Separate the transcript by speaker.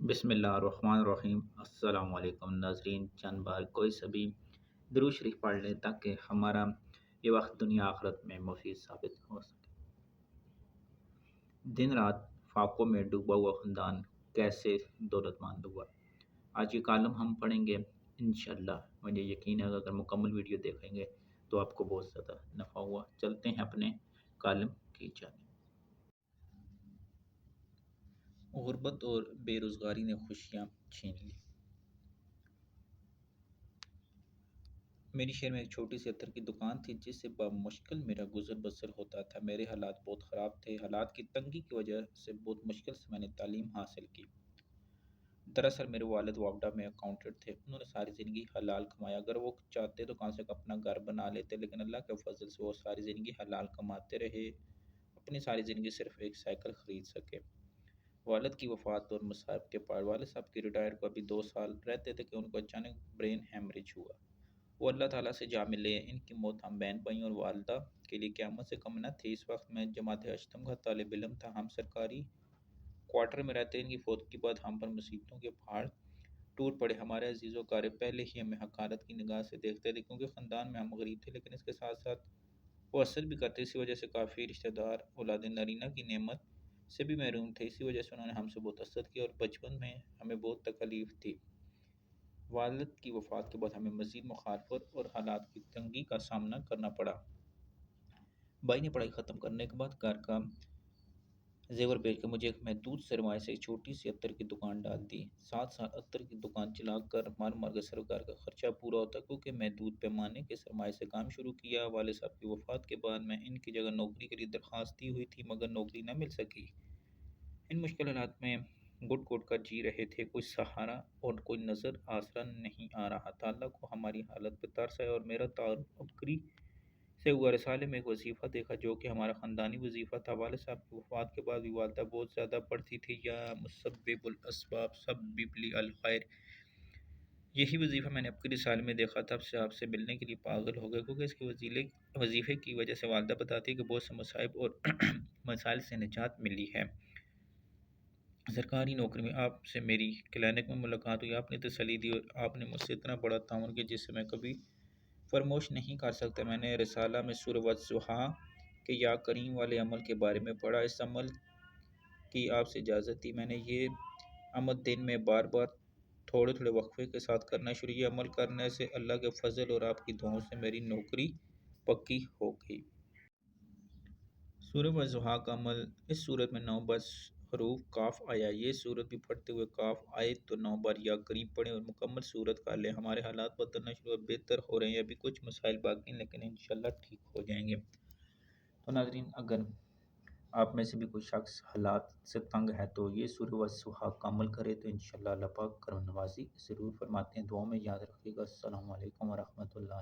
Speaker 1: بسم اللہ الرحمن الرحیم۔ السلام علیکم ناظرین، چند بار کوئی سبھی درود شریف پڑھ لیں تاکہ ہمارا یہ وقت دنیا آخرت میں مفید ثابت ہو سکے۔ دن رات فاقوں میں ڈوبا ہوا خاندان کیسے دولت مند ہوا، آج یہ کالم ہم پڑھیں گے انشاءاللہ۔ مجھے یقین ہے اگر مکمل ویڈیو دیکھیں گے تو آپ کو بہت زیادہ نفع ہوا۔ چلتے ہیں اپنے کالم کی جانب۔ غربت اور بے روزگاری نے خوشیاں چھین لی۔ میری شہر میں ایک چھوٹی سی عطر کی دکان تھی جس سے بمشکل میرا گزر بسر ہوتا تھا۔ میرے حالات بہت خراب تھے۔ حالات کی تنگی کی وجہ سے بہت مشکل سے میں نے تعلیم حاصل کی۔ دراصل میرے والد واپڈا میں اکاؤنٹنٹ تھے۔ انہوں نے ساری زندگی حلال کمایا۔ اگر وہ چاہتے تو کہاں سے اپنا گھر بنا لیتے، لیکن اللہ کے فضل سے وہ ساری زندگی حلال کماتے رہے، اپنی ساری زندگی صرف ایک سائیکل خرید سکے۔ والد کی وفات اور مصائب کے بعد والد صاحب کی ریٹائر کو ابھی 2 سال رہتے تھے کہ ان کو اچانک برین ہیمریج ہوا۔ وہ اللہ تعالیٰ سے جا ملے۔ ان کی موت ہم بہن بھائیوں اور والدہ کے لیے قیامت سے کم نہ تھی۔ اس وقت میں جماعت اشتم کا طالب علم تھا۔ ہم سرکاری کوارٹر میں رہتے۔ ان کی فوت کے بعد ہم پر مصیبتوں کے پہاڑ ٹوٹ پڑے۔ ہمارے عزیز و اقارب پہلے ہی ہمیں حقارت کی نگاہ سے دیکھتے تھے کیونکہ خاندان میں ہم غریب تھے، لیکن اس کے ساتھ ساتھ وہ حسد بھی کرتے۔ اسی وجہ سے کافی رشتہ دار اولاد نرینہ کی نعمت سے بھی محروم تھے۔ اسی وجہ سے انہوں نے ہم سے بہت حسد کیا اور بچپن میں ہمیں بہت تکلیف تھی۔ والد کی وفات کے بعد ہمیں مزید مخالفت اور حالات کی تنگی کا سامنا کرنا پڑا۔ بھائی نے پڑھائی ختم کرنے کے بعد گھر کا زیور بیچ کر مجھے ایک محدود سرمایہ سے ایک چھوٹی سی عطر کی دکان ڈال دی۔ 7 سال عطر کی دکان چلا کر مار مار کے صرف گھر کا خرچہ پورا ہوتا کیونکہ محدود پیمانے کے سرمایہ سے کام شروع کیا۔ والد صاحب کی وفات کے بعد میں ان کی جگہ نوکری کے لیے درخواست دی ہوئی تھی مگر نوکری نہ مل سکی۔ ان مشکل حالات میں گھٹ گھٹ کر جی رہے تھے۔ کوئی سہارا اور کوئی نظر آسرا نہیں آ رہا تھا۔ اللہ کو ہماری حالت پہ ترس آیا اور میرا تعارف عبقری سے ہوا۔ رسالے میں ایک وظیفہ دیکھا جو کہ ہمارا خاندانی وظیفہ تھا۔ والد صاحب کی وفات کے بعد بھی والدہ بہت زیادہ پڑھتی تھی، یا مسبب الاسباب سبب لی الخیر۔ یہی وظیفہ میں نے عبقری رسالے میں دیکھا، تب سے آپ سے ملنے کے لیے پاگل ہو گئے کیونکہ اس کے وظیفے کی وجہ سے والدہ بتاتی ہے کہ بہت سے مصائب اور مسائل سے نجات ملی ہے۔ سرکاری نوکری میں آپ سے میری کلینک میں ملاقات ہوئی۔ آپ نے تسلی دی اور آپ نے مجھ سے اتنا بڑا تعاون کیا جس سے میں کبھی فراموش نہیں کر سکتا۔ میں نے رسالہ میں سورہ والضحیٰ کے یا کریم والے عمل کے بارے میں پڑھا۔ اس عمل کی آپ سے اجازت دی۔ میں نے یہ عمل دن میں بار بار تھوڑے تھوڑے وقفے کے ساتھ کرنا شروع کیا۔ عمل کرنے سے اللہ کے فضل اور آپ کی دعاؤں سے میری نوکری پکی ہو گئی۔ سورہ والضحیٰ کا عمل: اس سورت میں 9 بار حروف کاف آیا۔ یہ سورت بھی پڑھتے ہوئے کاف آئے تو 9 بار یا کریم پڑھیں اور مکمل سورت کر لیں۔ ہمارے حالات بدلنا شروع ہوئے، بہتر ہو رہے ہیں۔ ابھی کچھ مسائل باقی ہیں لیکن انشاءاللہ ٹھیک ہو جائیں گے۔ تو ناظرین، اگر آپ میں سے بھی کوئی شخص حالات سے تنگ ہے تو یہ سورہ والضحیٰ کا عمل کرے تو انشاءاللہ اللہ پاک کرم نوازی ضرور فرماتے ہیں۔ دعاؤں میں یاد رکھیے گا۔ السلام علیکم ورحمۃ اللہ۔